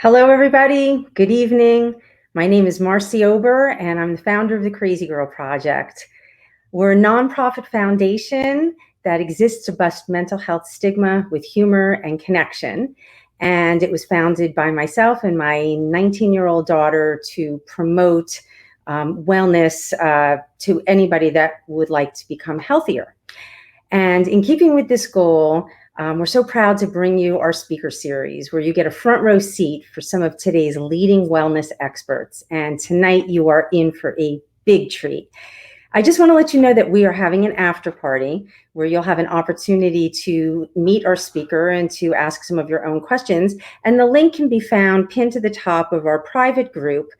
Hello, everybody. Good evening. My name is Marci Ober, and I'm the founder of the KrazyGirl Project. We're a nonprofit foundation that exists to bust mental health stigma with humor and connection. And it was founded by myself and my 19-year-old daughter to promote wellness to anybody that would like to become healthier. And in keeping with this goal, we're so proud to bring you our speaker series where you get a front row seat for some of today's leading wellness experts. And tonight you are in for a big treat. I just want to let you know that we are having an after party where you'll have an opportunity to meet our speaker and to ask some of your own questions. And the link can be found pinned to the top of our private group.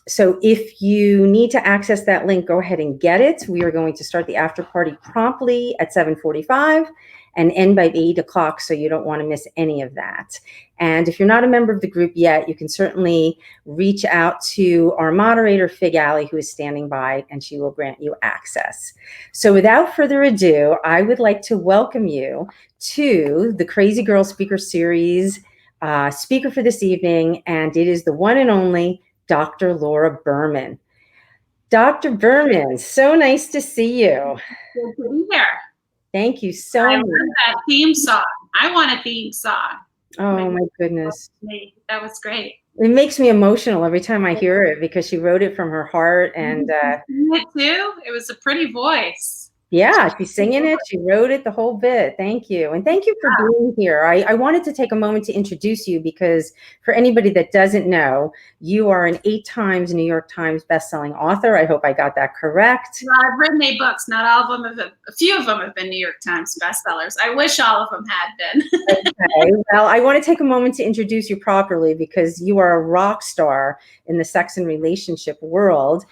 So if you need to access that link, go ahead and get it. We are going to start the after party promptly at 7:45 and end by 8 o'clock, so you don't want to miss any of that. And if you're not a member of the group yet, you can certainly reach out to our moderator, Fig Alley, who is standing by, and she will grant you access. So without further ado, I would like to welcome you to the KrazyGirl Speaker Series speaker for this evening, and it is the one and only Dr. Laura Berman. Dr. Berman, so nice to see you. Good to be here. Thank you so much. I love that theme song. I want a theme song. Oh my goodness. That was great. It makes me emotional every time I hear it because she wrote it from her heart. And it too. It was a pretty voice. Yeah, she's singing it. She wrote it, the whole bit. Thank you. And thank you for being here. I wanted to take a moment to introduce you because for anybody that doesn't know, you are an 8 times New York Times bestselling author. I hope I got that correct. Well, I've written 8 books. Not all of them have, a few of them have been New York Times bestsellers. I wish all of them had been. Okay. Well, I want to take a moment to introduce you properly because you are a rock star in the sex and relationship world.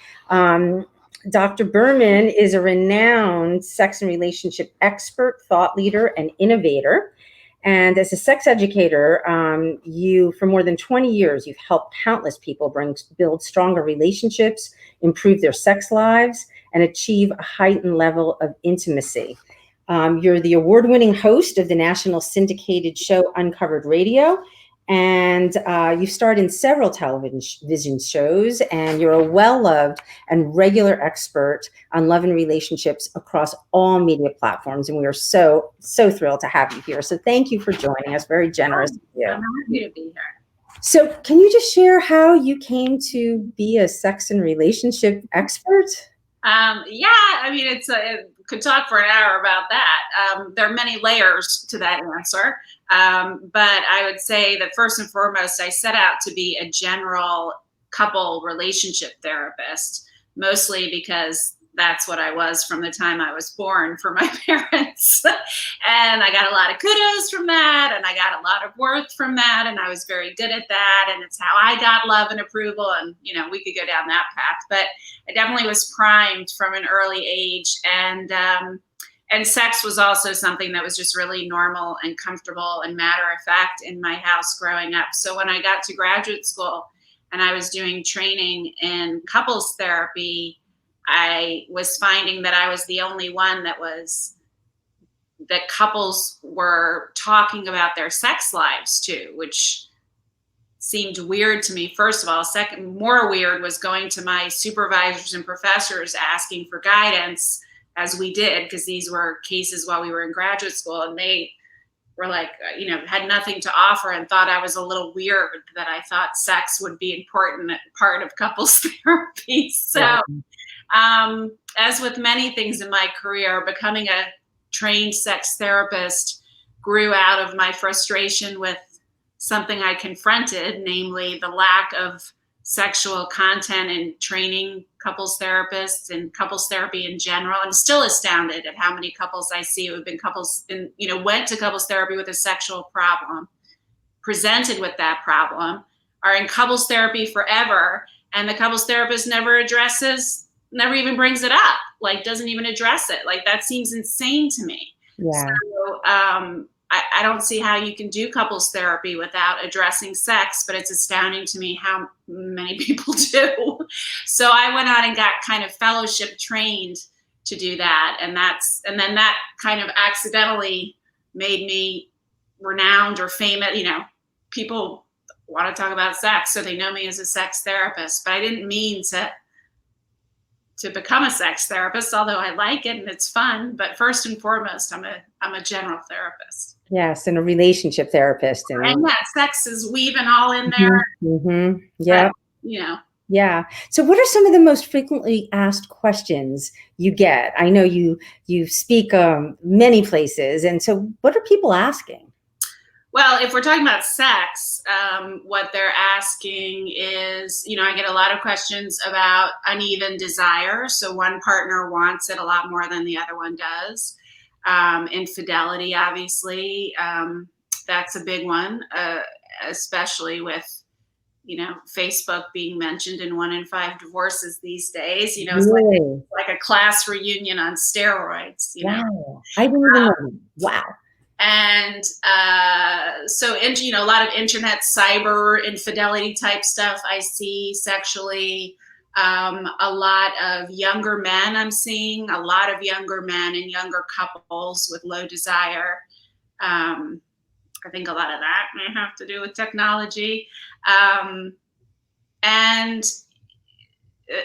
Dr. Berman is a renowned sex and relationship expert, thought leader, and innovator. And as a sex educator, for more than 20 years, you've helped countless people build stronger relationships, improve their sex lives, and achieve a heightened level of intimacy. You're the award-winning host of the national syndicated show Uncovered Radio, and you've starred in several television shows, and you're a well-loved and regular expert on love and relationships across all media platforms. And we are so thrilled to have you here. So thank you for joining us. Very generous of you. I'm happy to be here. So can you just share how you came to be a sex and relationship expert? Yeah, I mean, could talk for an hour about that. There are many layers to that answer. But I would say that first and foremost, I set out to be a general couple relationship therapist, mostly because that's what I was from the time I was born for my parents. And I got a lot of kudos from that, and I got a lot of worth from that, and I was very good at that, and it's how I got love and approval, and we could go down that path. But I definitely was primed from an early age, and sex was also something that was just really normal and comfortable and matter of fact in my house growing up. So when I got to graduate school and I was doing training in couples therapy, I was finding that I was the only one that couples were talking about their sex lives too, which seemed weird to me, first of all. Second, more weird was going to my supervisors and professors asking for guidance, as we did, because these were cases while we were in graduate school, and they were like, had nothing to offer and thought I was a little weird that I thought sex would be an important part of couples therapy. So as with many things in my career, becoming a trained sex therapist grew out of my frustration with something I confronted, namely the lack of sexual content and training couples therapists and couples therapy in general. I'm still astounded at how many couples I see who have been went to couples therapy with a sexual problem, presented with that problem, are in couples therapy forever, and the couples therapist never even brings it up, doesn't even address it. That seems insane to me. Yeah. So I don't see how you can do couples therapy without addressing sex, but it's astounding to me how many people do. So I went on and got kind of fellowship trained to do that. And then that kind of accidentally made me renowned or famous. People want to talk about sex, so they know me as a sex therapist. But I didn't mean to become a sex therapist, although I like it and it's fun. But first and foremost, I'm a general therapist. Yes, and a relationship therapist. And yeah, sex is weaving all in there. Mm-hmm. Yeah. You know. Yeah. So what are some of the most frequently asked questions you get? I know you speak many places. And so what are people asking? Well, if we're talking about sex, what they're asking is, I get a lot of questions about uneven desire. So one partner wants it a lot more than the other one does. Infidelity, obviously, that's a big one, especially with, Facebook being mentioned in 1 in 5 divorces these days. It's like a class reunion on steroids. Wow. I didn't even know. Wow. And so, a lot of internet cyber infidelity type stuff I see sexually. A lot of younger men I'm seeing, a lot of younger men and younger couples with low desire. I think a lot of that may have to do with technology. And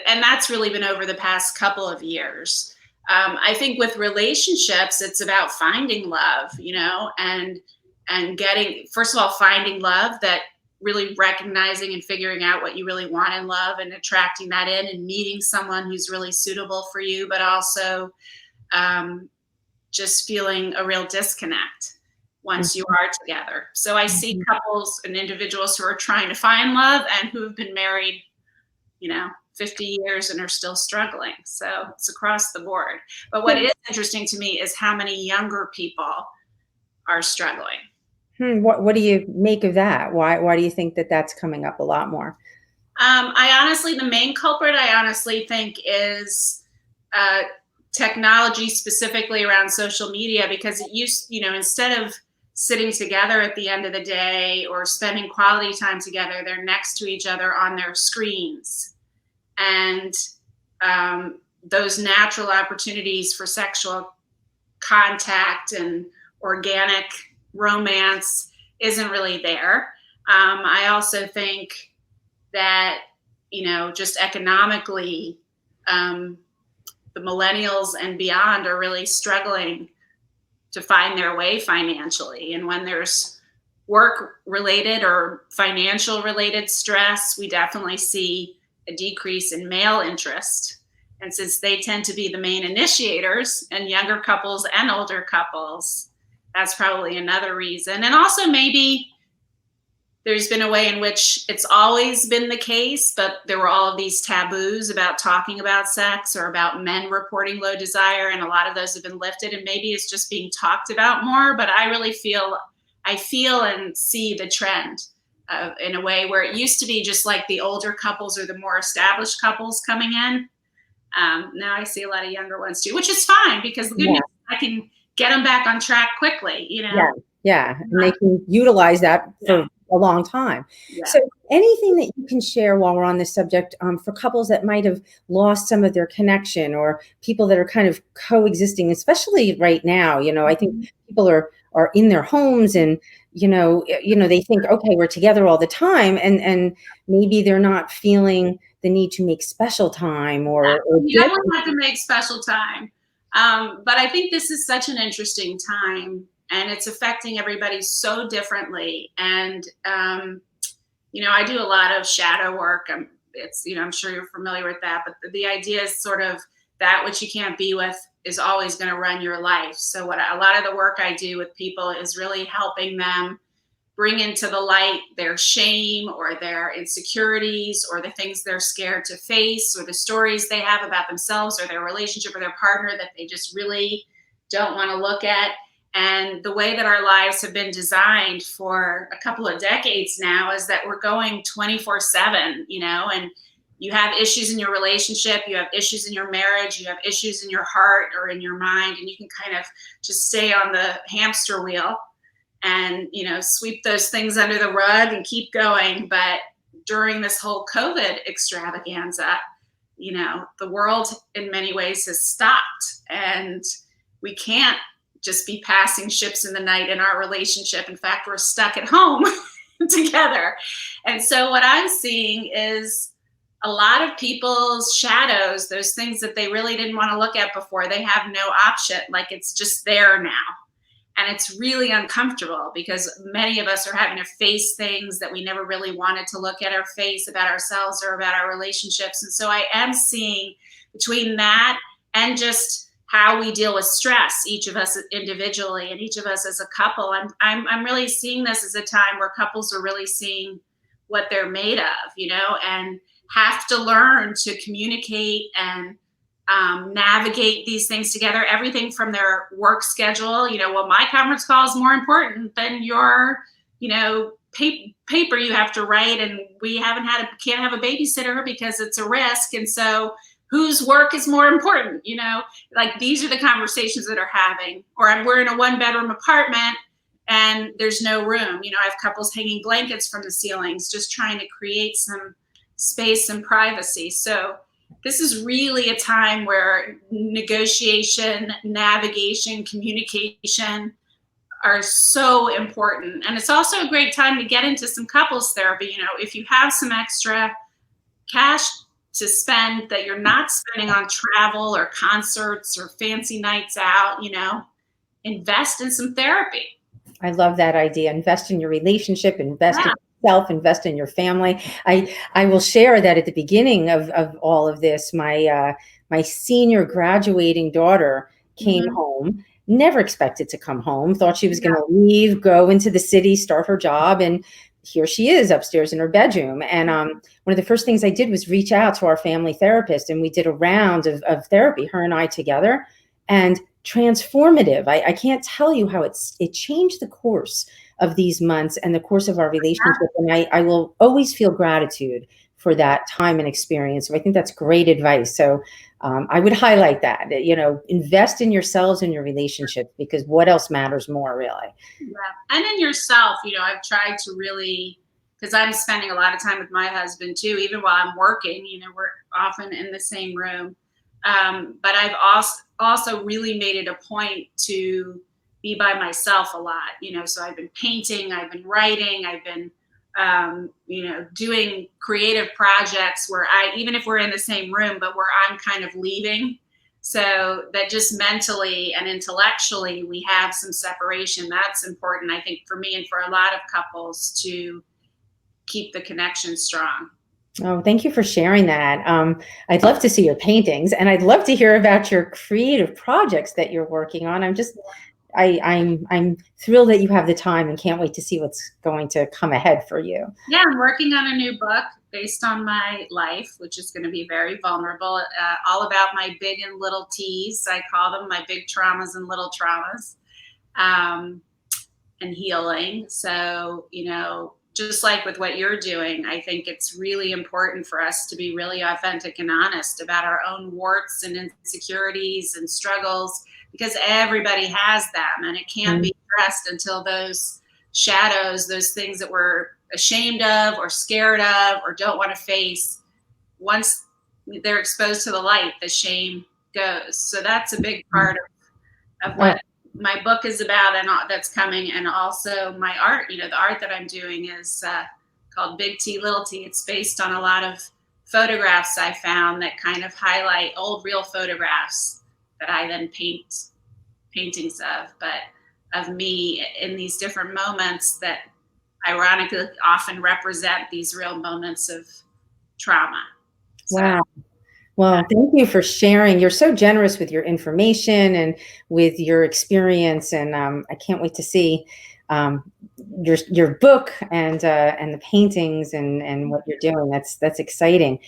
that's really been over the past couple of years. I think with relationships, it's about finding love, and getting, first of all, finding love, that really recognizing and figuring out what you really want in love and attracting that in and meeting someone who's really suitable for you, but also just feeling a real disconnect once you are together. So I see couples and individuals who are trying to find love and who have been married, 50 years and are still struggling. So it's across the board. But what is interesting to me is how many younger people are struggling. What do you make of that? Why do you think that that's coming up a lot more? The main culprit, I honestly think, is technology, specifically around social media, because it used, instead of sitting together at the end of the day or spending quality time together, they're next to each other on their screens. And those natural opportunities for sexual contact and organic romance isn't really there. I also think that, just economically, the millennials and beyond are really struggling to find their way financially. And when there's work-related or financial-related stress, we definitely see a decrease in male interest. And since they tend to be the main initiators in younger couples and older couples, that's probably another reason. And also maybe there's been a way in which it's always been the case, but there were all of these taboos about talking about sex or about men reporting low desire, and a lot of those have been lifted, and maybe it's just being talked about more. But I really feel and see the trend in a way where it used to be just like the older couples or the more established couples coming in. Now I see a lot of younger ones too, which is fine, because the good news is I can get them back on track quickly, Yeah. And they can utilize that for a long time. Yeah. So anything that you can share while we're on this subject for couples that might have lost some of their connection, or people that are kind of coexisting, especially right now, I think people are in their homes and, they think, okay, we're together all the time. And maybe they're not feeling the need to make special time or you don't have to make special time. But I think this is such an interesting time, and it's affecting everybody so differently. And, I do a lot of shadow work. I'm sure you're familiar with that, but the idea is sort of that which you can't be with is always going to run your life. So a lot of the work I do with people is really helping them bring into the light their shame or their insecurities or the things they're scared to face or the stories they have about themselves or their relationship or their partner that they just really don't want to look at. And the way that our lives have been designed for a couple of decades now is that we're going 24/7, and you have issues in your relationship, you have issues in your marriage, you have issues in your heart or in your mind, and you can kind of just stay on the hamster wheel and, sweep those things under the rug and keep going. But during this whole COVID extravaganza, the world in many ways has stopped, and we can't just be passing ships in the night in our relationship. In fact, we're stuck at home together. And so what I'm seeing is a lot of people's shadows, those things that they really didn't want to look at before, they have no option. Like, it's just there now. And it's really uncomfortable because many of us are having to face things that we never really wanted to look at or face about ourselves or about our relationships. And so I am seeing between that and just how we deal with stress, each of us individually and each of us as a couple, I'm really seeing this as a time where couples are really seeing what they're made of, you know, and have to learn to communicate and navigate these things together, everything from their work schedule. You know, well, my conference call is more important than your, you know, paper you have to write, and we can't have a babysitter because it's a risk. And so whose work is more important? You know, like, these are the conversations that are having. Or we're in a 1-bedroom apartment and there's no room. You know, I have couples hanging blankets from the ceilings, just trying to create some space and privacy. So this is really a time where negotiation, navigation, communication are so important. And it's also a great time to get into some couples therapy. You know, if you have some extra cash to spend that you're not spending on travel or concerts or fancy nights out, you know, invest in some therapy. I love that idea. Invest in your relationship, invest in yourself, invest in your family. I will share that at the beginning of all of this, my senior graduating daughter came home, never expected to come home, thought she was going to leave, go into the city, start her job. And here she is upstairs in her bedroom. And one of the first things I did was reach out to our family therapist, and we did a round of therapy, her and I together, and transformative. I can't tell you how it changed the course of these months and the course of our relationship. And I will always feel gratitude for that time and experience. So I think that's great advice. So I would highlight that, you know, invest in yourselves and your relationship, because what else matters more, really? Yeah. And in yourself, you know, I've tried to really, because I'm spending a lot of time with my husband too, even while I'm working, you know, we're often in the same room. But I've also really made it a point to be by myself a lot, you know, so I've been painting, I've been writing, I've been, you know, doing creative projects where even if we're in the same room, but where I'm kind of leaving, so that just mentally and intellectually we have some separation. That's important, I think, for me and for a lot of couples, to keep the connection strong. Oh, thank you for sharing that. I'd love to see your paintings, and I'd love to hear about your creative projects that you're working on. I'm thrilled that you have the time and can't wait to see what's going to come ahead for you. Yeah, I'm working on a new book based on my life, which is going to be very vulnerable, all about my big and little T's. I call them my big traumas and little traumas, and healing. So, you know, just like with what you're doing, I think it's really important for us to be really authentic and honest about our own warts and insecurities and struggles, because everybody has them, and it can't be addressed until those shadows, those things that we're ashamed of or scared of or don't want to face, once they're exposed to the light, the shame goes. So that's a big part of what my book is about, and that's coming. And also my art, you know, the art that I'm doing is called Big T, Little T. It's based on a lot of photographs I found that kind of highlight old real photographs that I then paint paintings of me in these different moments that ironically often represent these real moments of trauma. So, wow. Well, thank you for sharing. You're so generous with your information and with your experience, and I can't wait to see your book and the paintings and what you're doing. That's exciting.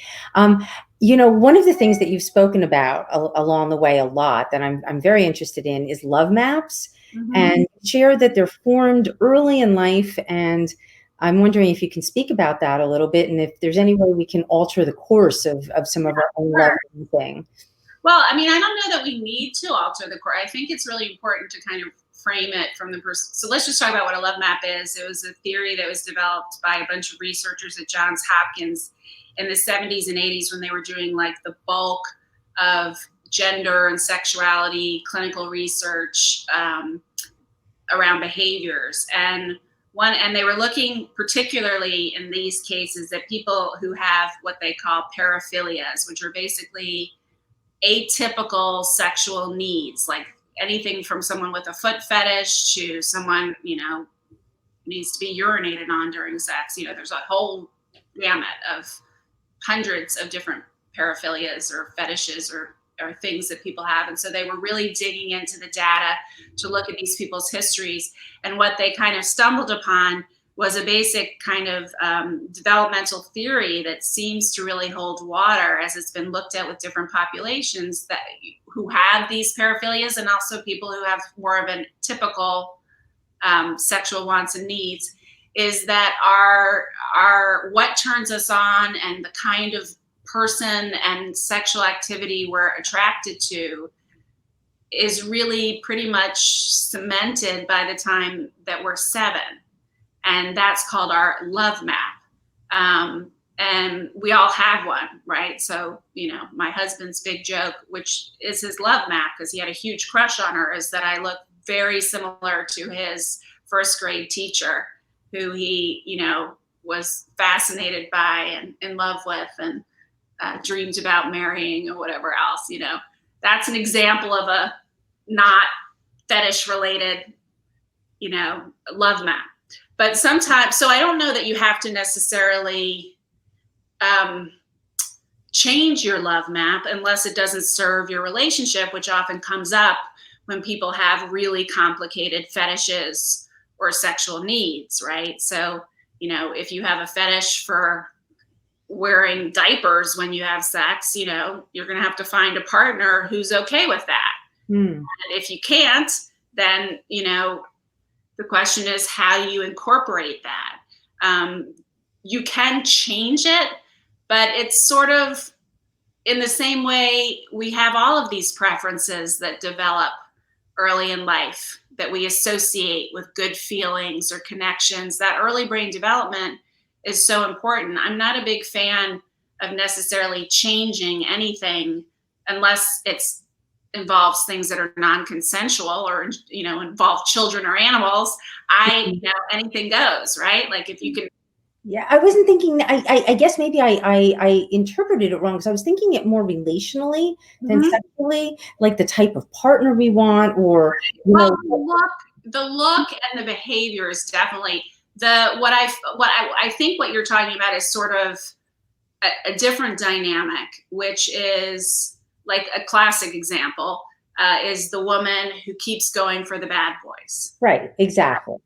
You know, one of the things that you've spoken about along the way a lot that I'm very interested in is love maps, and share that they're formed early in life. And I'm wondering if you can speak about that a little bit, and if there's any way we can alter the course of some of our own love thing. Well, I mean, I don't know that we need to alter the course. I think it's really important to kind of frame it from the person. So let's just talk about what a love map is. It was a theory that was developed by a bunch of researchers at Johns Hopkins in the 70s and 80s, when they were doing like the bulk of gender and sexuality clinical research around behaviors. And and they were looking particularly in these cases at people who have what they call paraphilias, which are basically atypical sexual needs, like anything from someone with a foot fetish to someone, needs to be urinated on during sex. There's a whole gamut of hundreds of different paraphilias or fetishes or things that people have. And so they were really digging into the data to look at these people's histories. And what they kind of stumbled upon was a basic kind of developmental theory that seems to really hold water as it's been looked at with different populations who have these paraphilias, and also people who have more of a typical sexual wants and needs, is that our what turns us on and the kind of person and sexual activity we're attracted to is really pretty much cemented by the time that we're 7. And that's called our love map. And we all have one, right? So, my husband's big joke, which is his love map, because he had a huge crush on her, is that I look very similar to his first grade teacher, who he, was fascinated by and in love with and dreamed about marrying or whatever else. That's an example of a not fetish related, love map. But sometimes, so I don't know that you have to necessarily change your love map unless it doesn't serve your relationship, which often comes up when people have really complicated fetishes or sexual needs, right? So, if you have a fetish for wearing diapers when you have sex, you're going to have to find a partner who's okay with that. And if you can't, then, the question is how you incorporate that. You can change it, but it's sort of in the same way we have all of these preferences that develop early in life that we associate with good feelings or connections. That early brain development is so important. I'm not a big fan of necessarily changing anything unless it's involves things that are non-consensual or, involve children or animals. Anything goes, right? Like if you can. Yeah, I wasn't thinking, I guess maybe I interpreted it wrong, because I was thinking it more relationally than sexually, like the type of partner we want, or, the look and the behavior is definitely what I think what you're talking about is sort of a different dynamic, which is like a classic example is the woman who keeps going for the bad boys. Right, exactly.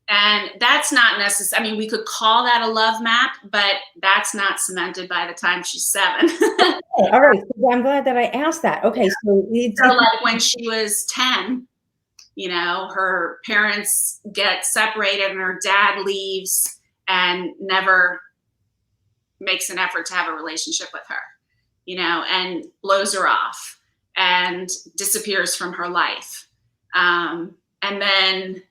And that's not necessary. I mean, we could call that a love map, but that's not cemented by the time she's 7. Okay, all right. So I'm glad that I asked that. Okay. So like when she was 10, her parents get separated and her dad leaves and never makes an effort to have a relationship with her, and blows her off and disappears from her life. And then,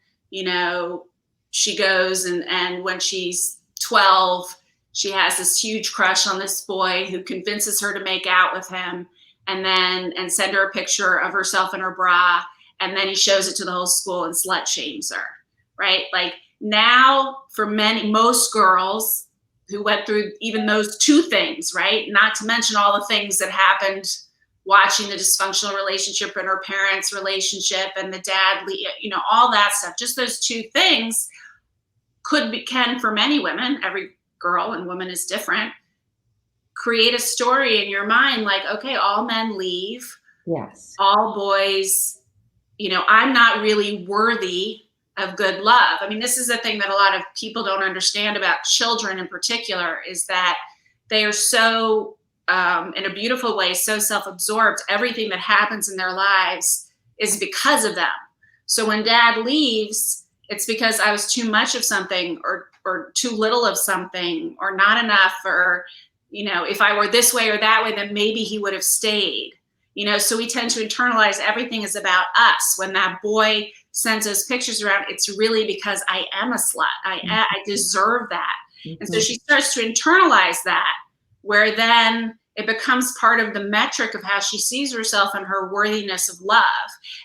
she goes and when she's 12, she has this huge crush on this boy who convinces her to make out with him and send her a picture of herself in her bra. And then he shows it to the whole school and slut shames her, right? Like now for most girls who went through even those 2 things, right? Not to mention all the things that happened watching the dysfunctional relationship in her parents' relationship and the dad, all that stuff, just those 2 things can for many women, every girl and woman is different, create a story in your mind like, okay, all men leave. Yes. All boys, I'm not really worthy of good love. I mean, this is the thing that a lot of people don't understand about children in particular, is that they are so, in a beautiful way, so self-absorbed. Everything that happens in their lives is because of them. So when dad leaves, it's because I was too much of something or too little of something or not enough, or, if I were this way or that way, then maybe he would have stayed. So we tend to internalize everything is about us. When that boy sends those pictures around, it's really because I am a slut. I deserve that. And so she starts to internalize that, where then It becomes part of the metric of how she sees herself and her worthiness of love.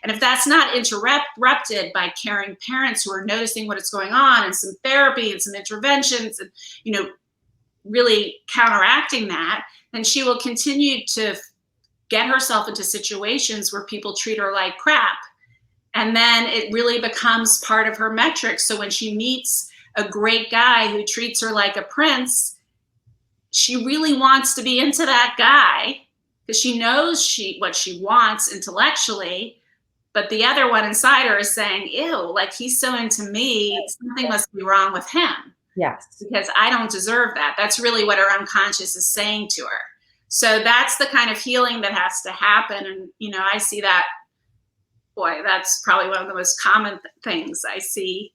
And if that's not interrupted by caring parents who are noticing what is going on, and some therapy and some interventions and, really counteracting that, then she will continue to get herself into situations where people treat her like crap. And then it really becomes part of her metrics. So when she meets a great guy who treats her like a prince, she really wants to be into that guy because she knows what she wants intellectually, but the other one inside her is saying, ew, like he's so into me, something must be wrong with him. Yes. Because I don't deserve that. That's really what her unconscious is saying to her. So that's the kind of healing that has to happen. And, I see that, boy, that's probably one of the most common things I see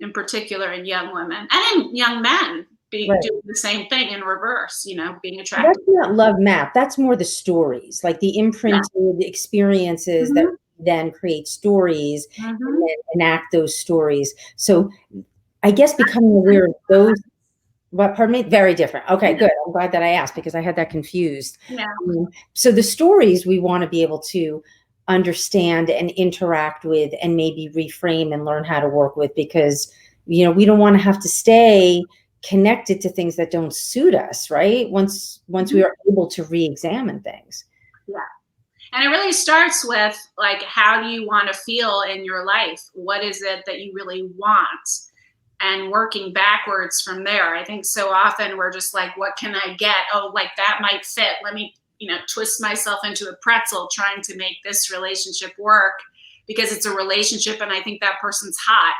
in particular in young women and in young men. Doing the same thing in reverse, being attracted. That's not love map. That's more the stories, like the imprinted experiences that then create stories and then enact those stories. So I guess becoming aware of those, pardon me? Very different. Okay, good. I'm glad that I asked because I had that confused. Yeah. So the stories we want to be able to understand and interact with and maybe reframe and learn how to work with, because, we don't want to have to stay connected to things that don't suit us, right? Once we are able to re-examine things. Yeah. And it really starts with, like, how do you want to feel in your life? What is it that you really want? And working backwards from there. I think so often we're just like, what can I get? Oh, like that might fit. Let me, twist myself into a pretzel trying to make this relationship work because it's a relationship and I think that person's hot,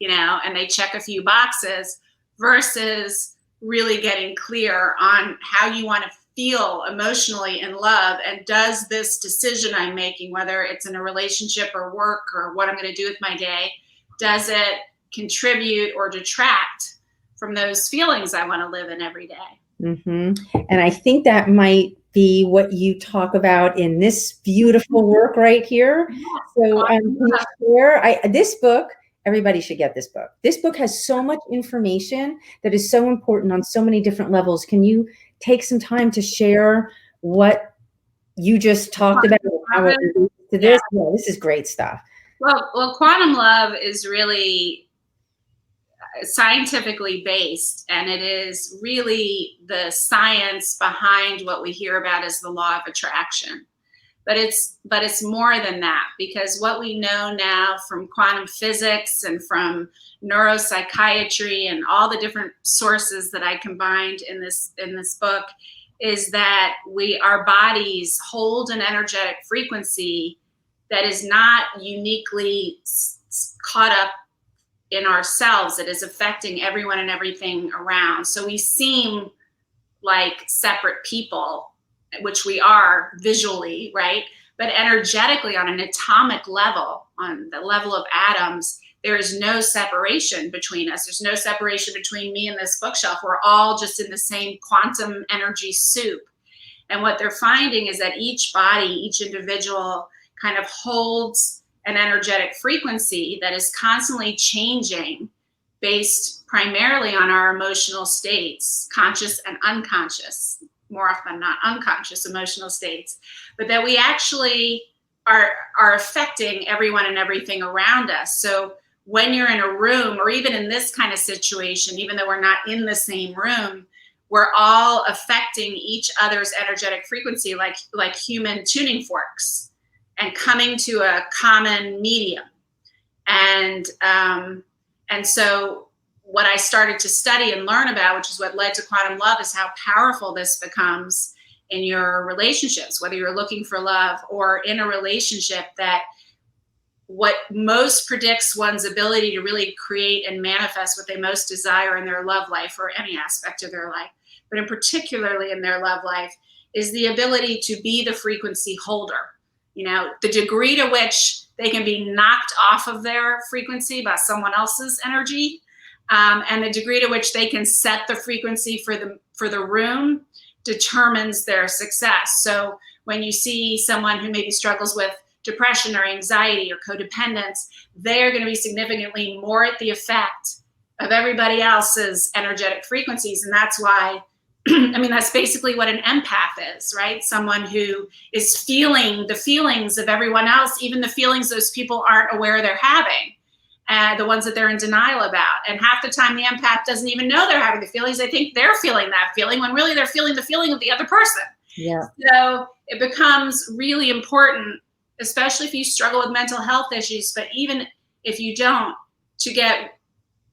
and they check a few boxes, versus really getting clear on how you want to feel emotionally in love. And does this decision I'm making, whether it's in a relationship or work or what I'm going to do with my day, does it contribute or detract from those feelings I want to live in every day? And I think that might be what you talk about in this beautiful work right here. So this book, everybody should get this book. This book has so much information that is so important on so many different levels. Can you take some time to share what you just talked about? How it relates to this? Yeah, this is great stuff. Well, quantum love is really scientifically based, and it is really the science behind what we hear about as the law of attraction. But it's more than that, because what we know now from quantum physics and from neuropsychiatry and all the different sources that I combined in this book is that our bodies hold an energetic frequency that is not uniquely caught up in ourselves. It is affecting everyone and everything around. So we seem like separate people, which we are visually, right? But energetically, on an atomic level, on the level of atoms, there is no separation between us. There's no separation between me and this bookshelf. We're all just in the same quantum energy soup. And what they're finding is that each body, each individual kind of holds an energetic frequency that is constantly changing based primarily on our emotional states, conscious and unconscious, more often than not unconscious emotional states, but that we actually are affecting everyone and everything around us. So when you're in a room, or even in this kind of situation, even though we're not in the same room, we're all affecting each other's energetic frequency like human tuning forks, and coming to a common medium. And so what I started to study and learn about, which is what led to quantum love, is how powerful this becomes in your relationships, whether you're looking for love or in a relationship, that what most predicts one's ability to really create and manifest what they most desire in their love life, or any aspect of their life, but in particularly in their love life, is the ability to be the frequency holder. The degree to which they can be knocked off of their frequency by someone else's energy, and the degree to which they can set the frequency for the room determines their success. So when you see someone who maybe struggles with depression or anxiety or codependence, they're going to be significantly more at the effect of everybody else's energetic frequencies. And that's why I mean, that's basically what an empath is, right? Someone who is feeling the feelings of everyone else, even the feelings those people aren't aware they're having, and the ones that they're in denial about. And half the time the empath doesn't even know they're having the feelings. They think they're feeling that feeling when really they're feeling the feeling of the other person. Yeah. So it becomes really important, especially if you struggle with mental health issues, but even if you don't, to get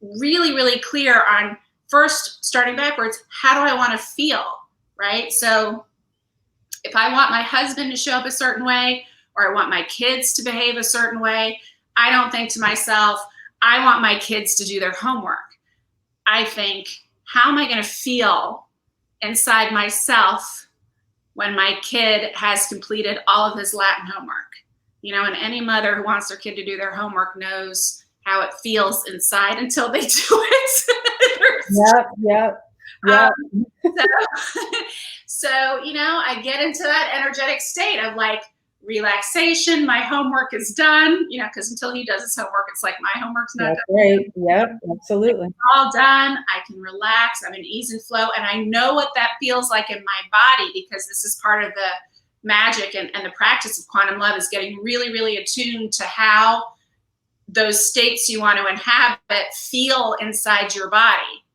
really, really clear on, first, starting backwards, how do I want to feel, right? So if I want my husband to show up a certain way, or I want my kids to behave a certain way, I don't think to myself, I want my kids to do their homework. I think, how am I going to feel inside myself when my kid has completed all of his Latin homework? You know, and any mother who wants their kid to do their homework knows how it feels inside until they do it. Yep. So, you know, I get into that energetic state of like relaxation. My homework is done, you know, because until he does his homework, it's like my homework's not That's done. right. Yep, absolutely. It's all done. I can relax. I'm in ease and flow. And I know what that feels like in my body, because this is part of the magic and the practice of quantum love, is getting really, really attuned to how those states you want to inhabit feel inside your body,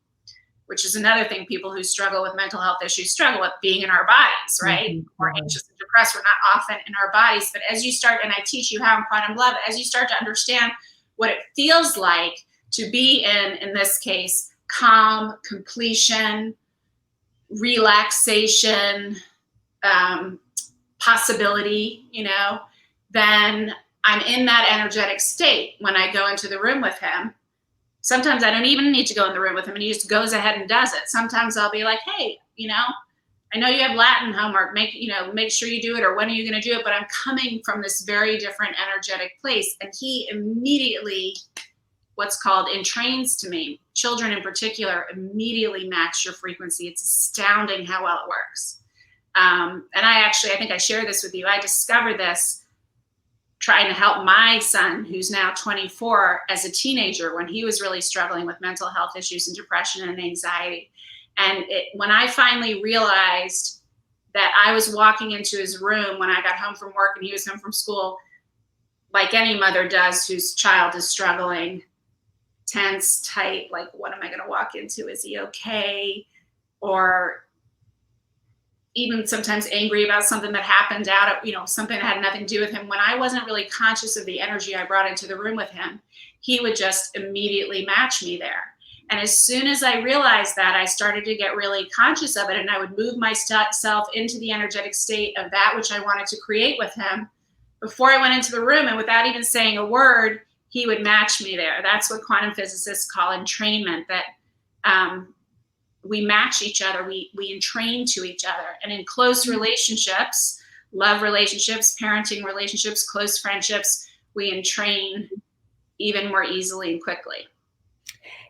which is another thing people who struggle with mental health issues struggle with, being in our bodies, right? Mm-hmm. We're anxious and depressed. We're not often in our bodies. But as you start, and I teach you how in quantum love, as you start to understand what it feels like to be in this case, calm, completion, relaxation, possibility, you know, then I'm in that energetic state when I go into the room with him. Sometimes I don't even need to go in the room with him, and he just goes ahead and does it. Sometimes I'll be like, hey, you know, I know you have Latin homework, make sure you do it, or when are you going to do it? But I'm coming from this very different energetic place. And he immediately, what's called, entrains to me. Children in particular immediately match your frequency. It's astounding how well it works. And I think I shared this with you. I discovered this trying to help my son, who's now 24, as a teenager, when he was really struggling with mental health issues and depression and anxiety. And when I finally realized that I was walking into his room when I got home from work and he was home from school, like any mother does whose child is struggling, tense, tight, like, what am I going to walk into? Is he okay? Or even sometimes angry about something that happened something that had nothing to do with him. When I wasn't really conscious of the energy I brought into the room with him, he would just immediately match me there. And as soon as I realized that, I started to get really conscious of it, and I would move myself into the energetic state of that which I wanted to create with him before I went into the room. And without even saying a word, he would match me there. That's what quantum physicists call entrainment, that we match each other, we entrain to each other. And in close relationships, love relationships, parenting relationships, close friendships, we entrain even more easily and quickly.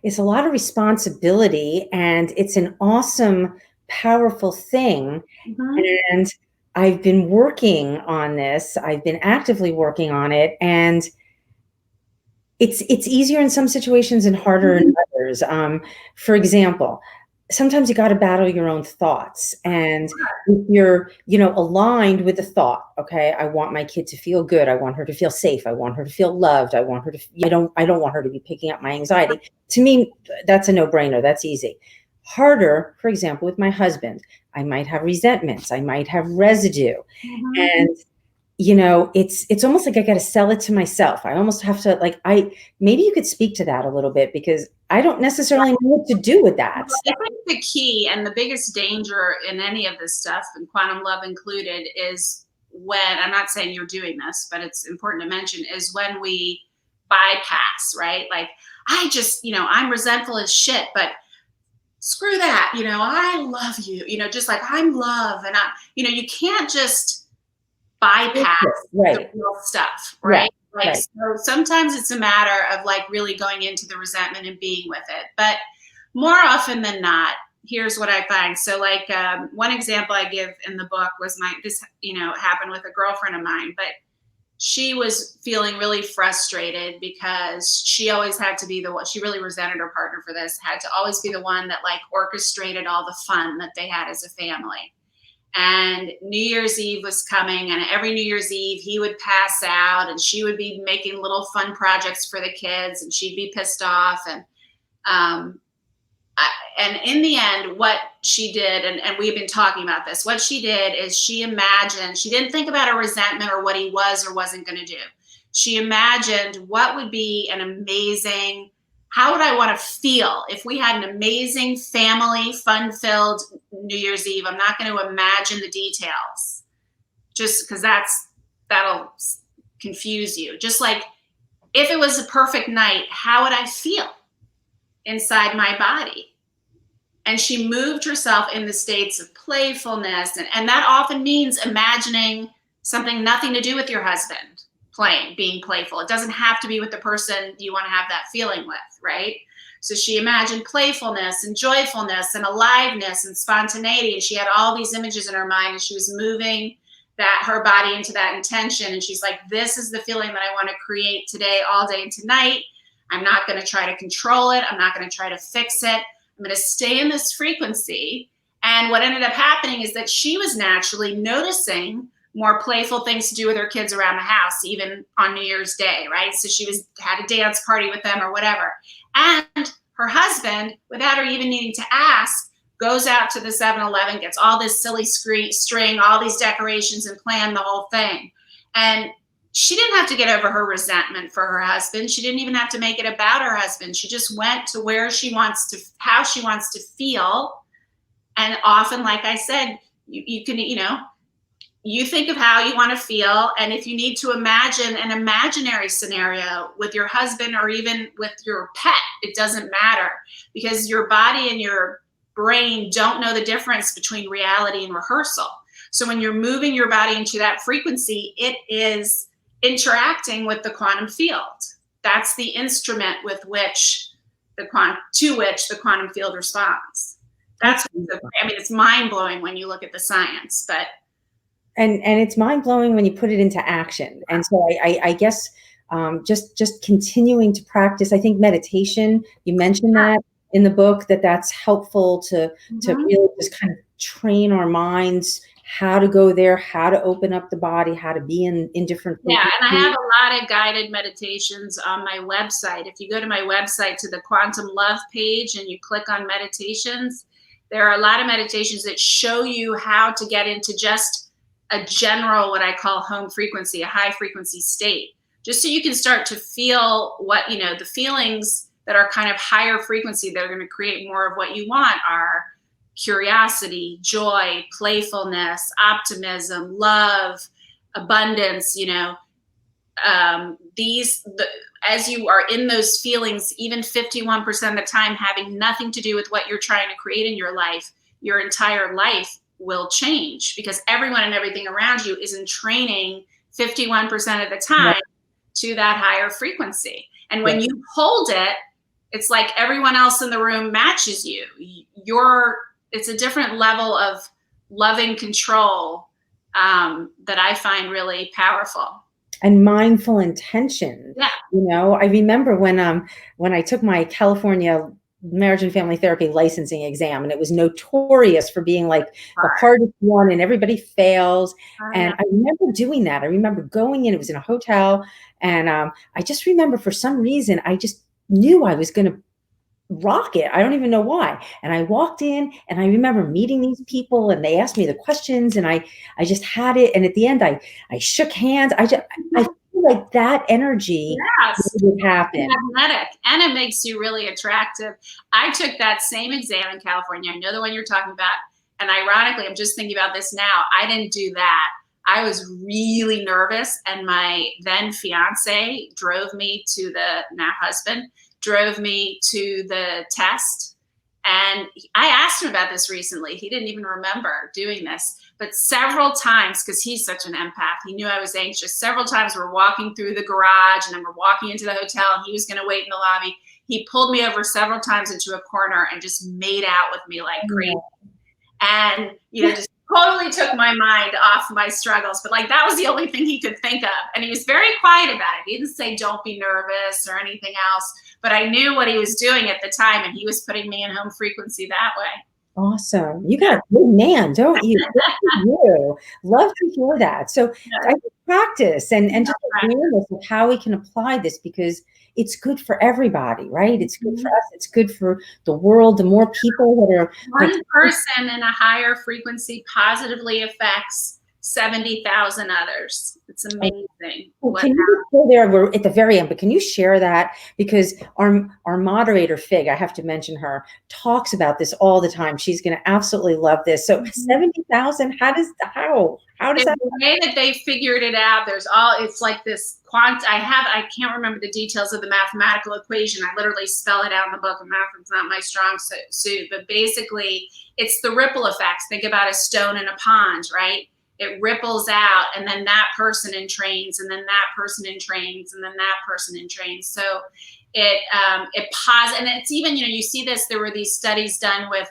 It's a lot of responsibility, and it's an awesome, powerful thing. Mm-hmm. And I've been working on this. I've been actively working on it, and it's easier in some situations and harder in others. For example, sometimes you got to battle your own thoughts, and if you're, aligned with the thought, okay, I want my kid to feel good. I want her to feel safe. I want her to feel loved. I want her to, I don't want her to be picking up my anxiety. To me, that's a no-brainer. That's easy. Harder, for example, with my husband, I might have resentments. I might have residue. Mm-hmm. And it's almost like I got to sell it to myself. I almost have to, maybe you could speak to that a little bit, because I don't necessarily know what to do with that. I think the key and the biggest danger in any of this stuff, and quantum love included, is when, I'm not saying you're doing this, but it's important to mention, is when we bypass, right? Like, I just, I'm resentful as shit, but screw that. I love you, just like I'm love. And you can't just bypass the real stuff, right? So sometimes it's a matter of really going into the resentment and being with it. But more often than not, here's what I find. So one example I give in the book was this happened with a girlfriend of mine, but she was feeling really frustrated because she always had to be the one. She really resented her partner for this, had to always be the one that like orchestrated all the fun that they had as a family. And New Year's Eve was coming, and every New Year's Eve he would pass out and she would be making little fun projects for the kids and she'd be pissed off. And in the end, what she did, and we've been talking about this, what she did is she imagined, she didn't think about a resentment or what he was or wasn't going to do. She imagined what would be an amazing, how would I want to feel if we had an amazing family, fun-filled New Year's Eve? I'm not going to imagine the details just because that'll confuse you. Just like if it was a perfect night, how would I feel inside my body? And she moved herself in the states of playfulness. And that often means imagining something nothing to do with your husband being playful. It doesn't have to be with the person you want to have that feeling with, right? So she imagined playfulness and joyfulness and aliveness and spontaneity. And she had all these images in her mind and she was moving her body into that intention. And she's like, this is the feeling that I want to create today, all day and tonight. I'm not going to try to control it. I'm not going to try to fix it. I'm going to stay in this frequency. And what ended up happening is that she was naturally noticing more playful things to do with her kids around the house, even on New Year's Day, right? So she had a dance party with them or whatever. And her husband, without her even needing to ask, goes out to the 7-Eleven, gets all this silly string, all these decorations and plan the whole thing. And she didn't have to get over her resentment for her husband. She didn't even have to make it about her husband. She just went to how she wants to feel. And often, like I said, you can, you think of how you want to feel. And if you need to imagine an imaginary scenario with your husband or even with your pet, it doesn't matter because your body and your brain don't know the difference between reality and rehearsal. So when you're moving your body into that frequency, it is interacting with the quantum field. That's the instrument with which the quantum field responds. It's mind blowing when you look at the science, but. And it's mind blowing when you put it into action. And so I guess just continuing to practice. I think meditation, you mentioned that in the book, that's helpful to really just kind of train our minds how to go there, how to open up the body, how to be in different places. Yeah, and I have a lot of guided meditations on my website. If you go to my website to the Quantum Love page and you click on meditations, there are a lot of meditations that show you how to get into just a general, what I call home frequency, a high frequency state, just so you can start to feel what, the feelings that are kind of higher frequency that are going to create more of what you want are curiosity, joy, playfulness, optimism, love, abundance. As you are in those feelings, even 51% of the time having nothing to do with what you're trying to create in your life, your entire life will change because everyone and everything around you is in training 51% of the time to that higher frequency. And when you hold it, it's like everyone else in the room matches you. It's a different level of loving control that I find really powerful. And mindful intention. Yeah. I remember when I took my California marriage and family therapy licensing exam, and it was notorious for being like the hardest one and everybody fails. And I remember doing that. I remember going in, it was in a hotel. And I just remember for some reason, I just knew I was going to rock it. I don't even know why. And I walked in and I remember meeting these people and they asked me the questions and I just had it. And at the end, I shook hands. I feel like that energy would happen. Magnetic, and it makes you really attractive. I took that same exam in California. I know the one you're talking about. And ironically, I'm just thinking about this now. I didn't do that. I was really nervous. And my then fiance drove me to now husband, drove me to the test. And I asked him about this recently. He didn't even remember doing this, but several times, because he's such an empath, he knew I was anxious. Several times we're walking through the garage and then we're walking into the hotel and he was going to wait in the lobby. He pulled me over several times into a corner and just made out with me like crazy. And, just totally took my mind off my struggles, but like that was the only thing he could think of. And he was very quiet about it. He didn't say, don't be nervous or anything else, but I knew what he was doing at the time, and he was putting me in home frequency that way. Awesome. You got a good man, don't you? Good for you. Love to hear that. So I practice and just awareness of how we can apply this, because it's good for everybody, right? It's good for us. It's good for the world. The more people that are one person in a higher frequency positively affects 70,000 others. It's amazing. Can you go there? We're at the very end, but can you share that? Because our moderator, Fig, I have to mention her, talks about this all the time. She's going to absolutely love this. So 70,000, how does that? The way that they figured it out, it's like this I can't remember the details of the mathematical equation. I literally spell it out in the book, and math is not my strong suit, but basically it's the ripple effects. Think about a stone in a pond, right? It ripples out, and then that person entrains, and then that person entrains, and then that person entrains. So it and it's even, you see this, there were these studies done with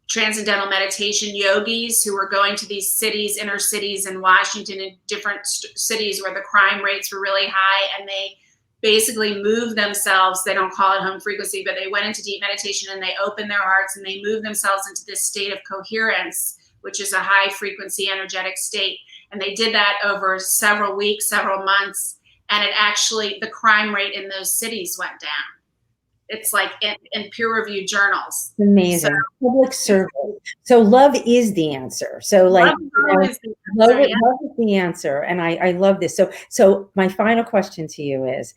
transcendental meditation yogis who were going to these cities, inner cities in Washington, and different cities where the crime rates were really high, and they basically moved themselves. They don't call it home frequency, but they went into deep meditation and they opened their hearts and they moved themselves into this state of coherence, which is a high frequency energetic state. And they did that over several weeks, several months. And it actually, the crime rate in those cities went down. It's like in peer-reviewed journals. Amazing. So, public survey. So love is the answer. So like, love is the answer. And I love this. So my final question to you is,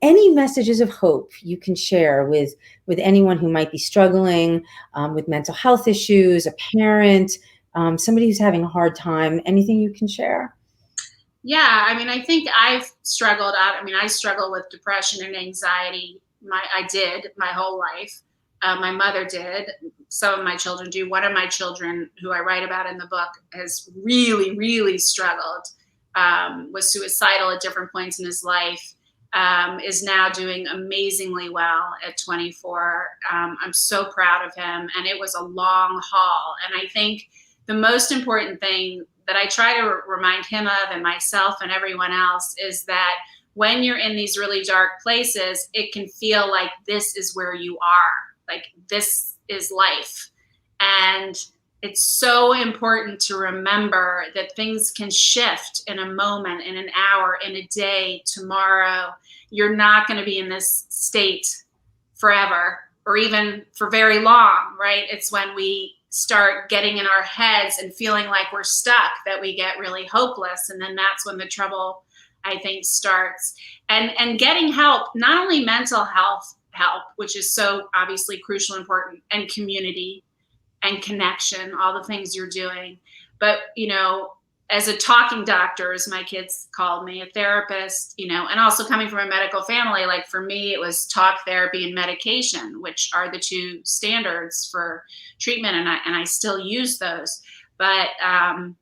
any messages of hope you can share with anyone who might be struggling with mental health issues, a parent, somebody who's having a hard time, anything you can share? Yeah, I mean, I think I've struggled out. I mean, I struggle with depression and anxiety. I did my whole life. My mother did. Some of my children do. One of my children, who I write about in the book, has really, really struggled, was suicidal at different points in his life, is now doing amazingly well at 24. I'm so proud of him, and it was a long haul. And I think the most important thing that I try to remind him of, and myself and everyone else, is that when you're in these really dark places, it can feel like this is where you are, like this is life. And it's so important to remember that things can shift in a moment, in an hour, in a day, tomorrow. You're not going to be in this state forever or even for very long, right? It's when we start getting in our heads and feeling like we're stuck that we get really hopeless. And then that's when the trouble, I think, starts. And getting help, not only mental health help, which is so obviously crucial, important, and community and connection, all the things you're doing, but, as a talking doctor, as my kids called me, a therapist, and also coming from a medical family, like for me, it was talk therapy and medication, which are the two standards for treatment. And I still use those. But I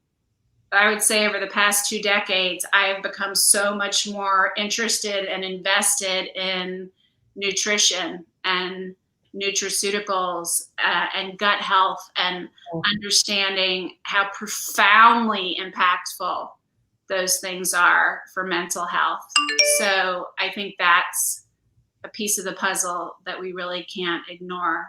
would say over the past 2 decades, I have become so much more interested and invested in nutrition and nutraceuticals and gut health, and understanding how profoundly impactful those things are for mental health. So I think that's a piece of the puzzle that we really can't ignore.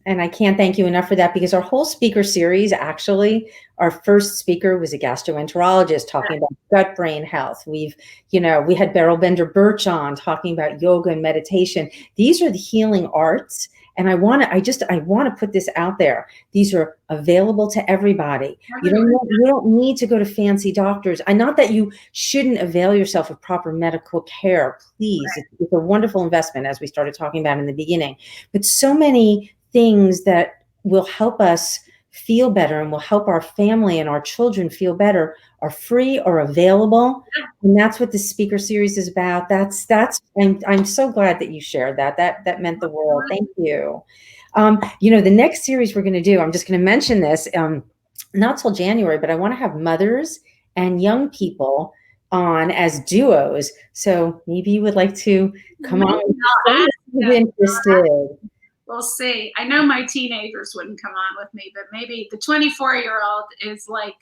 And I can't thank you enough for that, because our whole speaker series, actually, our first speaker was a gastroenterologist talking about gut brain health. We had Beryl Bender Birch on talking about yoga and meditation. These are the healing arts. And I want to put this out there. These are available to everybody. You don't need to go to fancy doctors. Not that you shouldn't avail yourself of proper medical care, please. Right. It's a wonderful investment, as we started talking about in the beginning. But so many things that will help us feel better and will help our family and our children feel better are free or available. And that's what the speaker series is about. I'm so glad that you shared that. That meant the world. Thank you. The next series we're going to do, I'm just going to mention this, not till January, but I want to have mothers and young people on as duos. So maybe you would like to come on if you're interested. We'll see. I know my teenagers wouldn't come on with me, but maybe the 24-year-old is like,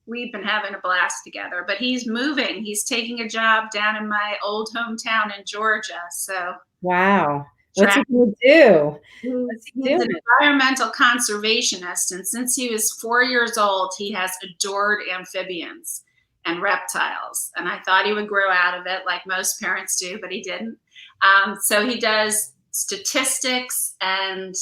we've been having a blast together. But he's moving. He's taking a job down in my old hometown in Georgia. So wow. What's he going to do? He's an environmental conservationist, and since he was 4 years old, he has adored amphibians and reptiles. And I thought he would grow out of it like most parents do, but he didn't. So he does statistics, and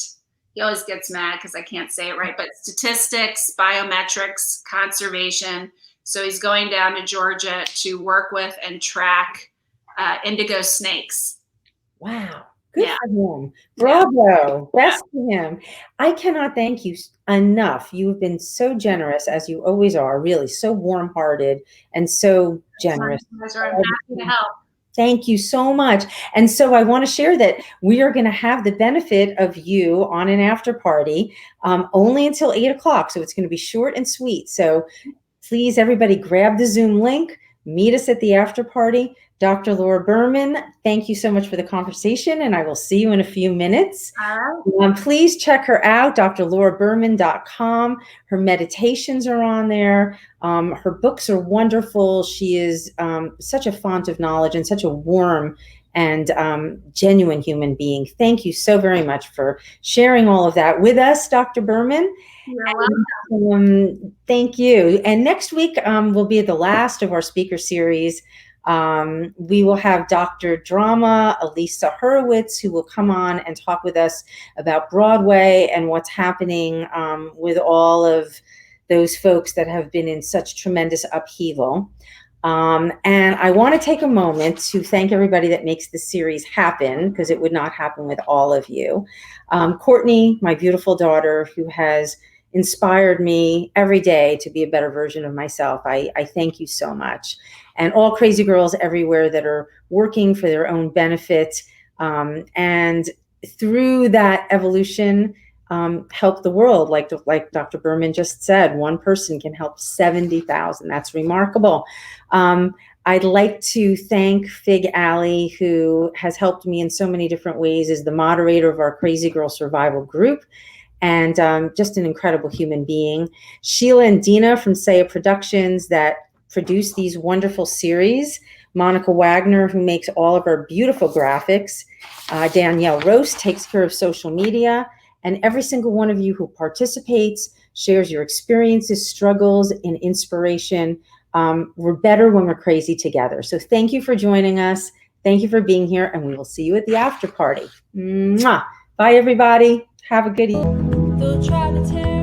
he always gets mad because I can't say it right, but statistics, biometrics, conservation. So he's going down to Georgia to work with and track indigo snakes. Wow. Good for him. Bravo. Best to him. I cannot thank you enough. You've been so generous, as you always are, really so warm-hearted and so generous. I'm happy to help. Thank you so much. And so I want to share that we are going to have the benefit of you on an after party only until 8 o'clock. So it's going to be short and sweet. So please, everybody, grab the Zoom link. Meet us at the after party. Dr. Laura Berman, thank you so much for the conversation, and I will see you in a few minutes. Please check her out, drlauraberman.com. Her meditations are on there. Her books are wonderful. She is such a font of knowledge and such a warm and genuine human being. Thank you so very much for sharing all of that with us, Dr. Berman. You're welcome. Thank you. And next week will be the last of our speaker series. We will have Dr. Drama Elisa Hurwitz, who will come on and talk with us about Broadway and what's happening with all of those folks that have been in such tremendous upheaval. And I want to take a moment to thank everybody that makes this series happen, because it would not happen with all of you. Courtney, my beautiful daughter, who has inspired me every day to be a better version of myself. I thank you so much. And all crazy girls everywhere that are working for their own benefit. And through that evolution, help the world. Like Dr. Berman just said, one person can help 70,000. That's remarkable. I'd like to thank Fig Alley, who has helped me in so many different ways, as the moderator of our Crazy Girl Survival group, and just an incredible human being. Sheila and Dina from Saya Productions that produce these wonderful series. Monica Wagner, who makes all of our beautiful graphics. Danielle Roast takes care of social media. And every single one of you who participates, shares your experiences, struggles, and inspiration. We're better when we're crazy together. So thank you for joining us. Thank you for being here, and we will see you at the after party. Mwah. Bye, everybody. Have a good evening.